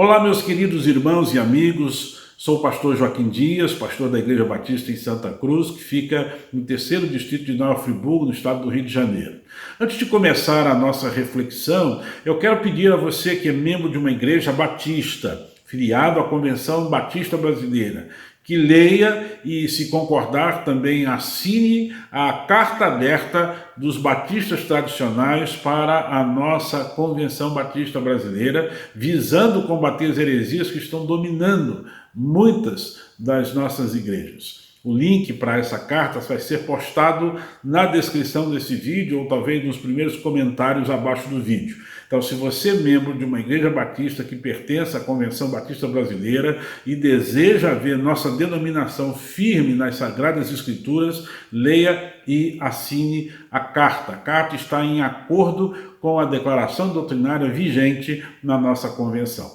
Olá, meus queridos irmãos e amigos, sou o pastor Joaquim Dias, pastor da Igreja Batista em Santa Cruz, que fica no 3º distrito de Nova Friburgo, no estado do Rio de Janeiro. Antes de começar a nossa reflexão, eu quero pedir a você que é membro de uma igreja batista, filiado à Convenção Batista Brasileira, que leia e, se concordar, também assine a carta aberta dos batistas tradicionais para a nossa Convenção Batista Brasileira, visando combater as heresias que estão dominando muitas das nossas igrejas. O link para essa carta vai ser postado na descrição desse vídeo ou talvez nos primeiros comentários abaixo do vídeo. Então, se você é membro de uma igreja batista que pertence à Convenção Batista Brasileira e deseja ver nossa denominação firme nas Sagradas Escrituras, leia e assine a carta. A carta está em acordo com a declaração doutrinária vigente na nossa convenção.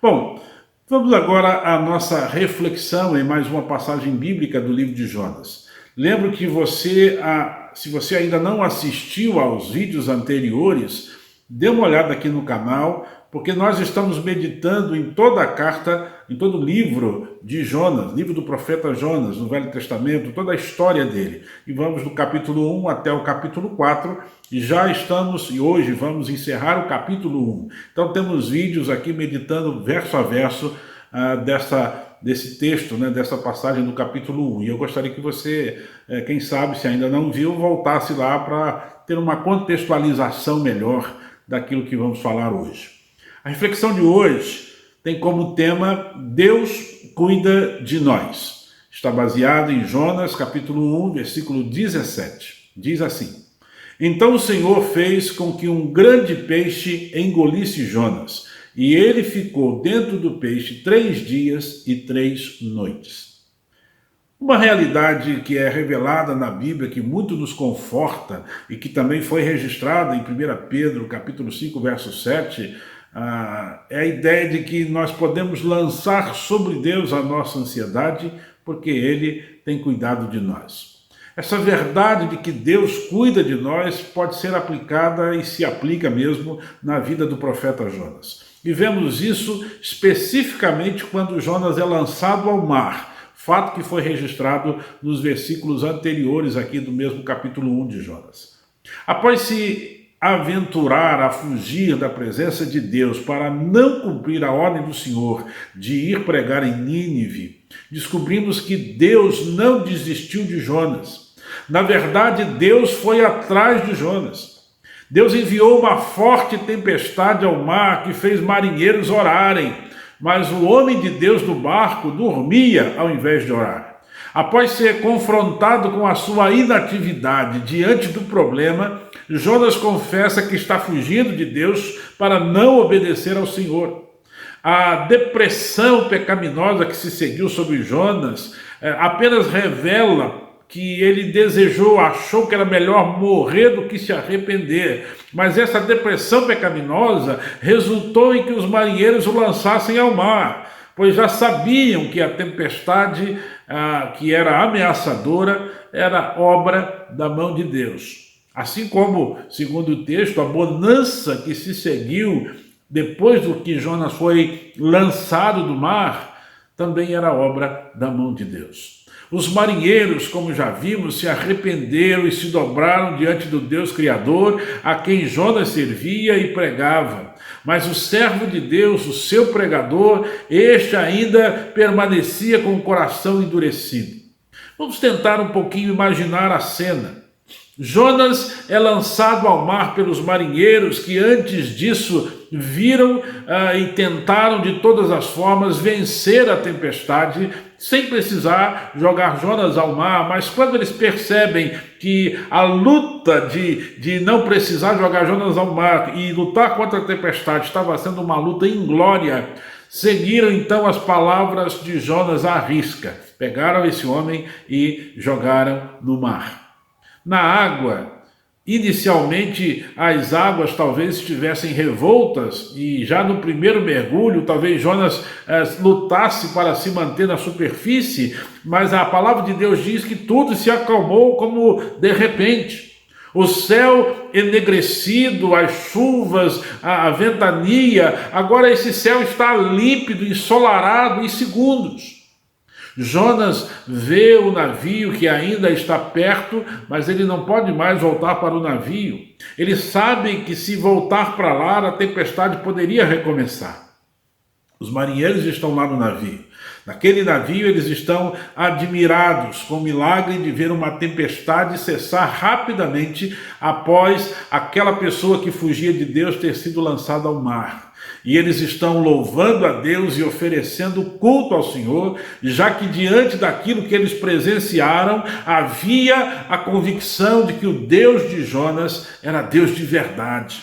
Bom, vamos agora à nossa reflexão em mais uma passagem bíblica do livro de Jonas. Lembro que se você ainda não assistiu aos vídeos anteriores, dê uma olhada aqui no canal, porque nós estamos meditando em toda a carta, em todo o livro de Jonas, livro do profeta Jonas, no Velho Testamento, toda a história dele. E vamos do capítulo 1 até o capítulo 4, e hoje vamos encerrar o capítulo 1. Então temos vídeos aqui meditando verso a verso desse texto, dessa passagem do capítulo 1. E eu gostaria que você, quem sabe, se ainda não viu, voltasse lá para ter uma contextualização melhor daquilo que vamos falar hoje. A reflexão de hoje tem como tema Deus cuida de nós. Está baseado em Jonas, capítulo 1, versículo 17. Diz assim: Então o Senhor fez com que um grande peixe engolisse Jonas, e ele ficou dentro do peixe 3 dias e 3 noites. Uma realidade que é revelada na Bíblia, que muito nos conforta e que também foi registrada em 1 Pedro, capítulo 5, verso 7, é a ideia de que nós podemos lançar sobre Deus a nossa ansiedade, porque Ele tem cuidado de nós. Essa verdade de que Deus cuida de nós pode ser aplicada e se aplica mesmo na vida do profeta Jonas. E vemos isso especificamente quando Jonas é lançado ao mar, fato que foi registrado nos versículos anteriores aqui do mesmo capítulo 1 de Jonas. Após se aventurar a fugir da presença de Deus para não cumprir a ordem do Senhor de ir pregar em Nínive, descobrimos que Deus não desistiu de Jonas. Na verdade, Deus foi atrás de Jonas. Deus enviou uma forte tempestade ao mar que fez marinheiros orarem, mas o homem de Deus do barco dormia ao invés de orar. Após ser confrontado com a sua inatividade diante do problema, Jonas confessa que está fugindo de Deus para não obedecer ao Senhor. A depressão pecaminosa que se seguiu sobre Jonas apenas revela que ele achou que era melhor morrer do que se arrepender. Mas essa depressão pecaminosa resultou em que os marinheiros o lançassem ao mar, pois já sabiam que a tempestade, que era ameaçadora, era obra da mão de Deus. Assim como, segundo o texto, a bonança que se seguiu depois do que Jonas foi lançado do mar, também era obra da mão de Deus. Os marinheiros, como já vimos, se arrependeram e se dobraram diante do Deus Criador, a quem Jonas servia e pregava. Mas o servo de Deus, o seu pregador, este ainda permanecia com o coração endurecido. Vamos tentar um pouquinho imaginar a cena. Jonas é lançado ao mar pelos marinheiros que antes disso viram e tentaram de todas as formas vencer a tempestade sem precisar jogar Jonas ao mar, mas quando eles percebem que a luta de não precisar jogar Jonas ao mar e lutar contra a tempestade estava sendo uma luta inglória, seguiram então as palavras de Jonas à risca, pegaram esse homem e jogaram no mar. Na água, inicialmente as águas talvez estivessem revoltas e já no primeiro mergulho talvez Jonas lutasse para se manter na superfície, mas a palavra de Deus diz que tudo se acalmou como de repente. O céu enegrecido, as chuvas, a ventania, agora esse céu está límpido, ensolarado em segundos. Jonas vê o navio que ainda está perto, mas ele não pode mais voltar para o navio. Ele sabe que se voltar para lá, a tempestade poderia recomeçar. Os marinheiros estão lá no navio. Naquele navio eles estão admirados com o milagre de ver uma tempestade cessar rapidamente após aquela pessoa que fugia de Deus ter sido lançada ao mar. E eles estão louvando a Deus e oferecendo culto ao Senhor, já que diante daquilo que eles presenciaram, havia a convicção de que o Deus de Jonas era Deus de verdade.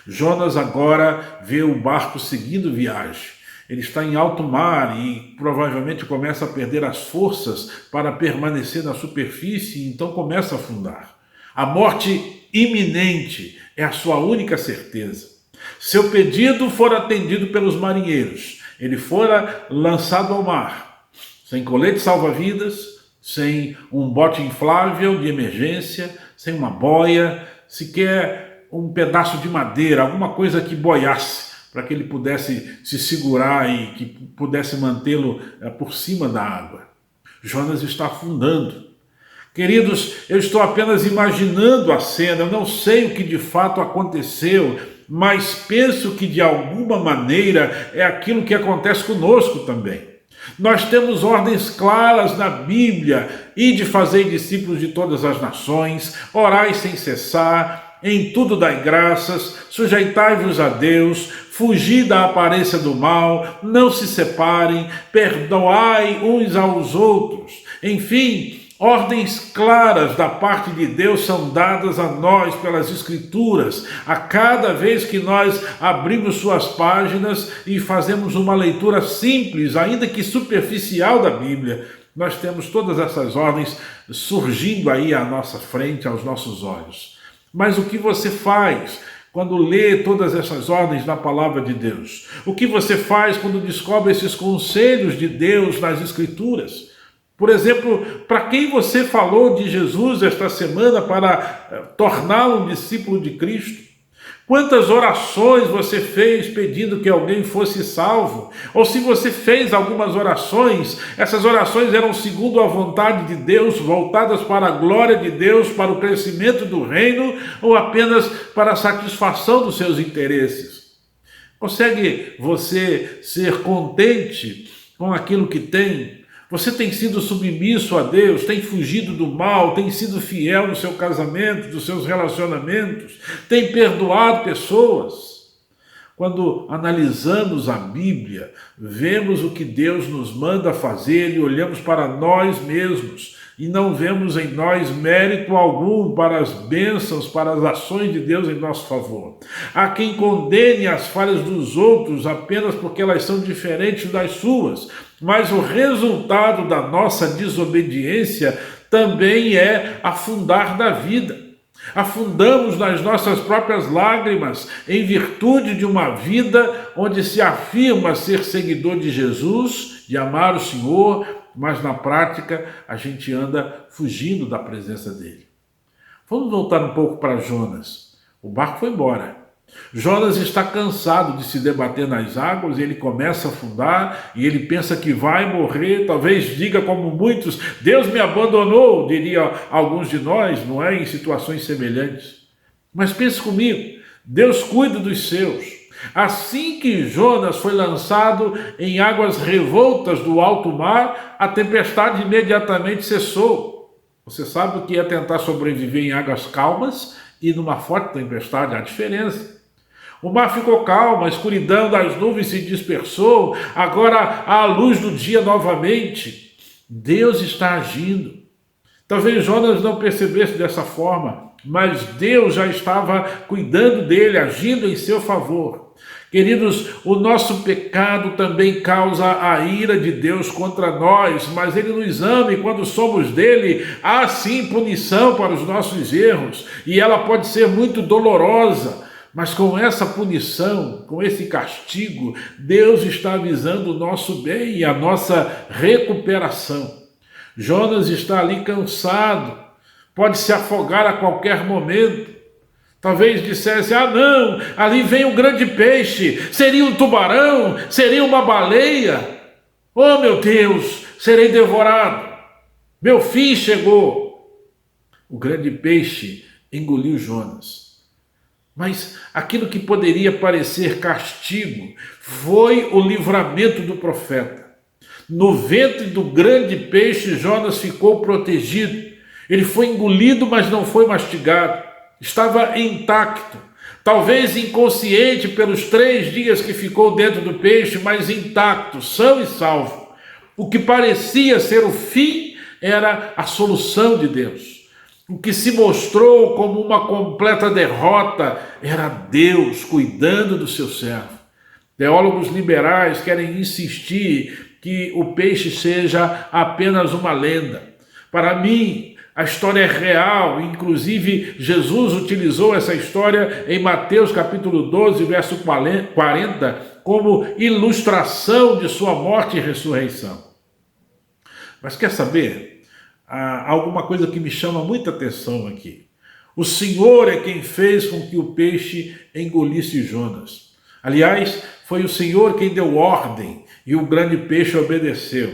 Jonas agora vê o barco seguindo viagem. Ele está em alto mar e provavelmente começa a perder as forças para permanecer na superfície, e então começa a afundar. A morte iminente é a sua única certeza. Seu pedido fora atendido pelos marinheiros. Ele fora lançado ao mar, sem colete salva-vidas, sem um bote inflável de emergência, sem uma boia, sequer um pedaço de madeira, alguma coisa que boiasse, para que ele pudesse se segurar e que pudesse mantê-lo por cima da água. Jonas está afundando. Queridos, eu estou apenas imaginando a cena, eu não sei o que de fato aconteceu, mas penso que de alguma maneira é aquilo que acontece conosco também. Nós temos ordens claras na Bíblia: ide fazer discípulos de todas as nações, orai sem cessar, em tudo dai graças, sujeitai-vos a Deus, fugi da aparência do mal, não se separem, perdoai uns aos outros. Enfim, ordens claras da parte de Deus são dadas a nós pelas Escrituras, a cada vez que nós abrimos suas páginas e fazemos uma leitura simples, ainda que superficial da Bíblia. Nós temos todas essas ordens surgindo aí à nossa frente, aos nossos olhos. Mas o que você faz quando lê todas essas ordens na palavra de Deus? O que você faz quando descobre esses conselhos de Deus nas Escrituras? Por exemplo, para quem você falou de Jesus esta semana para torná-lo um discípulo de Cristo? Quantas orações você fez pedindo que alguém fosse salvo? Ou se você fez algumas orações, essas orações eram segundo a vontade de Deus, voltadas para a glória de Deus, para o crescimento do reino, ou apenas para a satisfação dos seus interesses? Consegue você ser contente com aquilo que tem? Você tem sido submisso a Deus, tem fugido do mal, tem sido fiel no seu casamento, nos seus relacionamentos, tem perdoado pessoas? Quando analisamos a Bíblia, vemos o que Deus nos manda fazer e olhamos para nós mesmos e não vemos em nós mérito algum para as bênçãos, para as ações de Deus em nosso favor. Há quem condene as falhas dos outros apenas porque elas são diferentes das suas, mas o resultado da nossa desobediência também é afundar da vida. Afundamos nas nossas próprias lágrimas em virtude de uma vida onde se afirma ser seguidor de Jesus, de amar o Senhor, mas na prática a gente anda fugindo da presença dele. Vamos voltar um pouco para Jonas. O barco foi embora. Jonas está cansado de se debater nas águas, ele começa a afundar e ele pensa que vai morrer, talvez diga como muitos: Deus me abandonou, diria alguns de nós, não é? Em situações semelhantes. Mas pense comigo, Deus cuida dos seus. Assim que Jonas foi lançado em águas revoltas do alto mar, a tempestade imediatamente cessou. Você sabe o que é tentar sobreviver em águas calmas e numa forte tempestade? Há diferença. O mar ficou calmo, a escuridão das nuvens se dispersou, agora há a luz do dia novamente. Deus está agindo. Talvez Jonas não percebesse dessa forma, mas Deus já estava cuidando dele, agindo em seu favor. Queridos, o nosso pecado também causa a ira de Deus contra nós, mas Ele nos ama e quando somos dele, há sim punição para os nossos erros, e ela pode ser muito dolorosa. Mas com essa punição, com esse castigo, Deus está avisando o nosso bem e a nossa recuperação. Jonas está ali cansado, pode se afogar a qualquer momento. Talvez dissesse: ah não, ali vem um grande peixe, seria um tubarão, seria uma baleia. Oh meu Deus, serei devorado, meu fim chegou. O grande peixe engoliu Jonas. Mas aquilo que poderia parecer castigo foi o livramento do profeta. No ventre do grande peixe, Jonas ficou protegido. Ele foi engolido, mas não foi mastigado. Estava intacto. Talvez inconsciente pelos 3 dias que ficou dentro do peixe, mas intacto, são e salvo. O que parecia ser o fim era a solução de Deus. O que se mostrou como uma completa derrota era Deus cuidando do seu servo. Teólogos liberais querem insistir que o peixe seja apenas uma lenda. Para mim, a história é real, inclusive Jesus utilizou essa história em Mateus capítulo 12, verso 40, como ilustração de sua morte e ressurreição. Mas quer saber? Há alguma coisa que me chama muita atenção aqui. O Senhor é quem fez com que o peixe engolisse Jonas. Aliás, foi o Senhor quem deu ordem e o grande peixe obedeceu.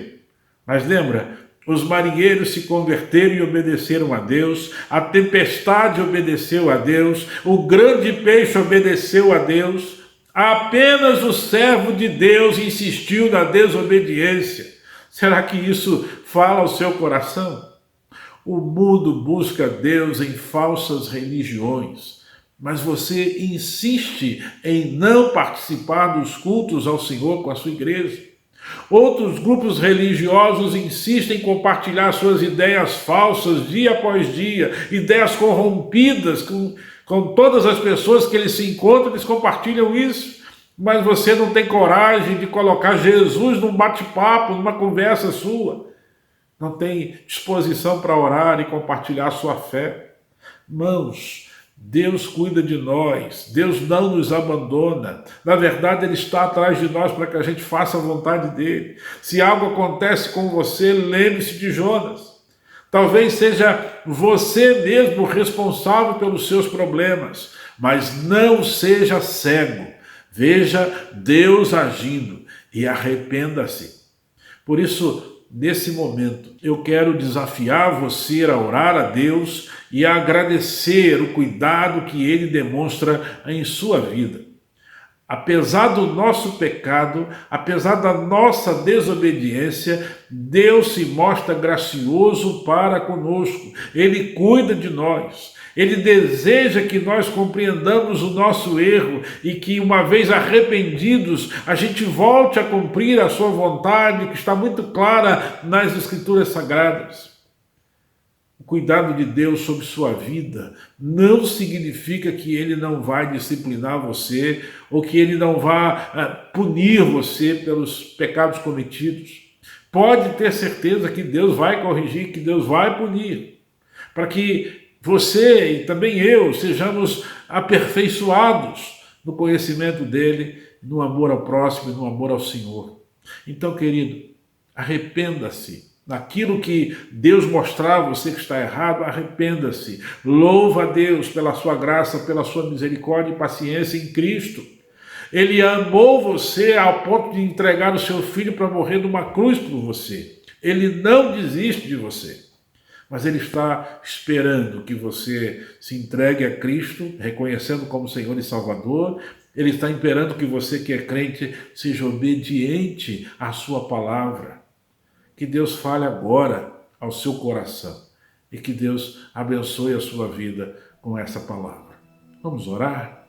Mas lembra, os marinheiros se converteram e obedeceram a Deus, a tempestade obedeceu a Deus, o grande peixe obedeceu a Deus, apenas o servo de Deus insistiu na desobediência. Será que isso fala ao seu coração? O mundo busca Deus em falsas religiões, mas você insiste em não participar dos cultos ao Senhor com a sua igreja. Outros grupos religiosos insistem em compartilhar suas ideias falsas dia após dia, ideias corrompidas com todas as pessoas que eles se encontram, eles compartilham isso. Mas você não tem coragem de colocar Jesus num bate-papo, numa conversa sua. Não tem disposição para orar e compartilhar sua fé. Irmãos, Deus cuida de nós, Deus não nos abandona. Na verdade, Ele está atrás de nós para que a gente faça a vontade dEle. Se algo acontece com você, lembre-se de Jonas. Talvez seja você mesmo responsável pelos seus problemas, mas não seja cego. Veja Deus agindo e arrependa-se. Por isso, nesse momento, eu quero desafiar você a orar a Deus e a agradecer o cuidado que Ele demonstra em sua vida. Apesar do nosso pecado, apesar da nossa desobediência, Deus se mostra gracioso para conosco. Ele cuida de nós. Ele deseja que nós compreendamos o nosso erro e que, uma vez arrependidos, a gente volte a cumprir a sua vontade, que está muito clara nas Escrituras Sagradas. O cuidado de Deus sobre sua vida não significa que Ele não vai disciplinar você ou que Ele não vai punir você pelos pecados cometidos. Pode ter certeza que Deus vai corrigir, que Deus vai punir, para que você e também eu sejamos aperfeiçoados no conhecimento dEle, no amor ao próximo e no amor ao Senhor. Então, querido, arrependa-se. Naquilo que Deus mostrar a você que está errado, arrependa-se. Louva a Deus pela sua graça, pela sua misericórdia e paciência em Cristo. Ele amou você ao ponto de entregar o seu filho para morrer numa cruz por você. Ele não desiste de você. Mas Ele está esperando que você se entregue a Cristo, reconhecendo como Senhor e Salvador. Ele está esperando que você que é crente seja obediente à sua palavra. Que Deus fale agora ao seu coração e que Deus abençoe a sua vida com essa palavra. Vamos orar?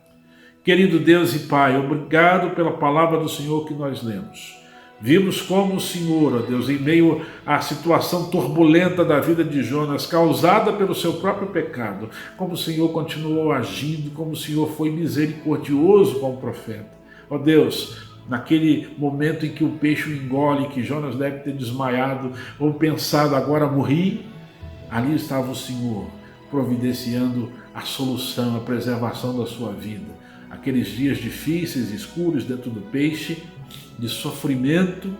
Querido Deus e Pai, obrigado pela palavra do Senhor que nós lemos. Vimos como o Senhor, ó Deus, em meio à situação turbulenta da vida de Jonas, causada pelo seu próprio pecado, como o Senhor continuou agindo, como o Senhor foi misericordioso com o profeta. Ó Deus, naquele momento em que o peixe o engole, que Jonas deve ter desmaiado ou pensado, agora morri, ali estava o Senhor providenciando a solução, a preservação da sua vida. Aqueles dias difíceis, escuros dentro do peixe, de sofrimento,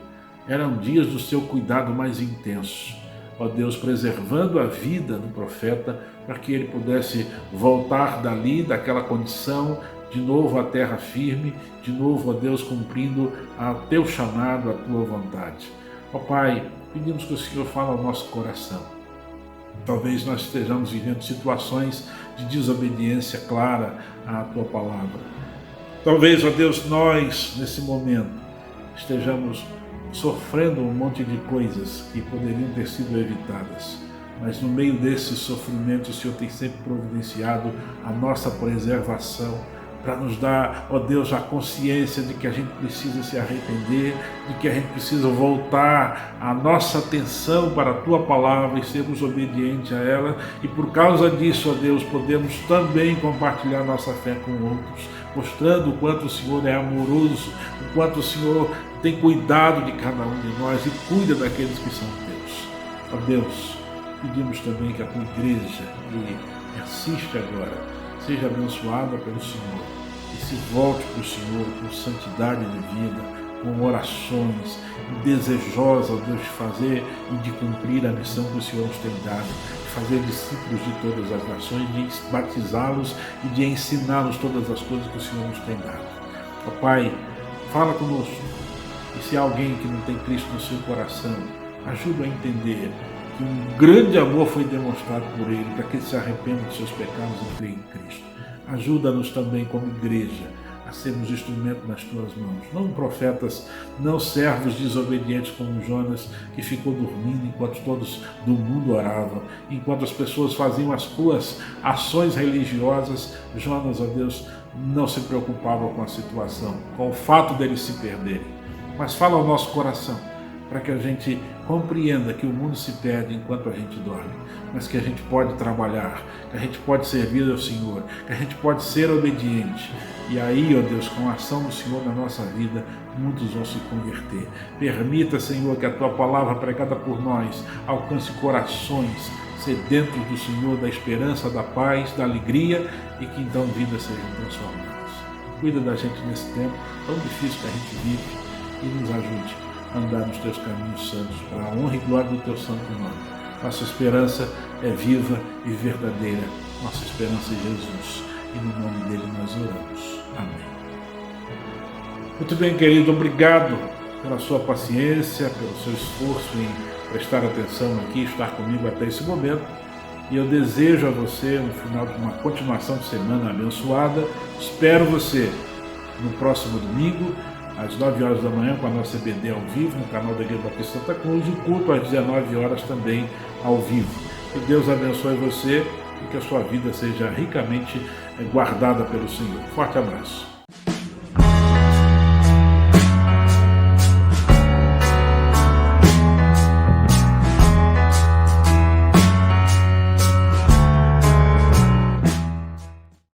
eram dias do seu cuidado mais intenso. ó Deus, preservando a vida do profeta, para que ele pudesse voltar dali, daquela condição, de novo à terra firme, de novo, ó Deus, cumprindo o teu chamado, a tua vontade. Ó Pai, pedimos que o Senhor fale ao nosso coração. Talvez nós estejamos vivendo situações de desobediência clara à tua palavra. Talvez, ó Deus, nós, nesse momento, estejamos sofrendo um monte de coisas que poderiam ter sido evitadas. Mas no meio desses sofrimentos, o Senhor tem sempre providenciado a nossa preservação, para nos dar, ó Deus, a consciência de que a gente precisa se arrepender, de que a gente precisa voltar a nossa atenção para a Tua Palavra e sermos obedientes a ela. E por causa disso, ó Deus, podemos também compartilhar nossa fé com outros, mostrando o quanto o Senhor é amoroso, o quanto o Senhor tem cuidado de cada um de nós e cuida daqueles que são teus. Ó Deus, pedimos também que a Tua igreja, que assiste agora, seja abençoada pelo Senhor e se volte para o Senhor com santidade de vida, com orações, desejosa, ó Deus, de fazer e de cumprir a missão que o Senhor nos tem dado, de fazer discípulos de todas as nações, de batizá-los e de ensiná-los todas as coisas que o Senhor nos tem dado. Ó Pai, fala conosco, e se há alguém que não tem Cristo no seu coração, ajuda a entender que um grande amor foi demonstrado por Ele, para que ele se arrependa dos seus pecados e creia em Cristo. Ajuda-nos também como igreja a sermos instrumento nas Tuas mãos, não profetas, não servos desobedientes como Jonas, que ficou dormindo enquanto todos do mundo oravam, enquanto as pessoas faziam as suas ações religiosas. Jonas, ó Deus, não se preocupava com a situação, com o fato deles se perderem, mas fala ao nosso coração, para que a gente compreenda que o mundo se perde enquanto a gente dorme, mas que a gente pode trabalhar, que a gente pode servir ao Senhor, que a gente pode ser obediente. E aí, ó Deus, com a ação do Senhor na nossa vida, muitos vão se converter. Permita, Senhor, que a Tua palavra pregada por nós alcance corações sedentos do Senhor, da esperança, da paz, da alegria, e que então vidas sejam transformadas. Cuida da gente nesse tempo tão difícil que a gente vive e nos ajude a andar nos Teus caminhos santos, para a honra e glória do Teu santo nome. Nossa esperança é viva e verdadeira. Nossa esperança é Jesus. E no nome dele nós oramos. Amém. Muito bem, querido. Obrigado pela sua paciência, pelo seu esforço em prestar atenção aqui, estar comigo até esse momento. E eu desejo a você um final de uma continuação de semana abençoada. Espero você no próximo domingo, às 9 horas da manhã, com a nossa EBD ao vivo, no canal da Igreja Batista Santa Cruz, e o culto às 19 horas também ao vivo. Que Deus abençoe você e que a sua vida seja ricamente guardada pelo Senhor. Forte abraço.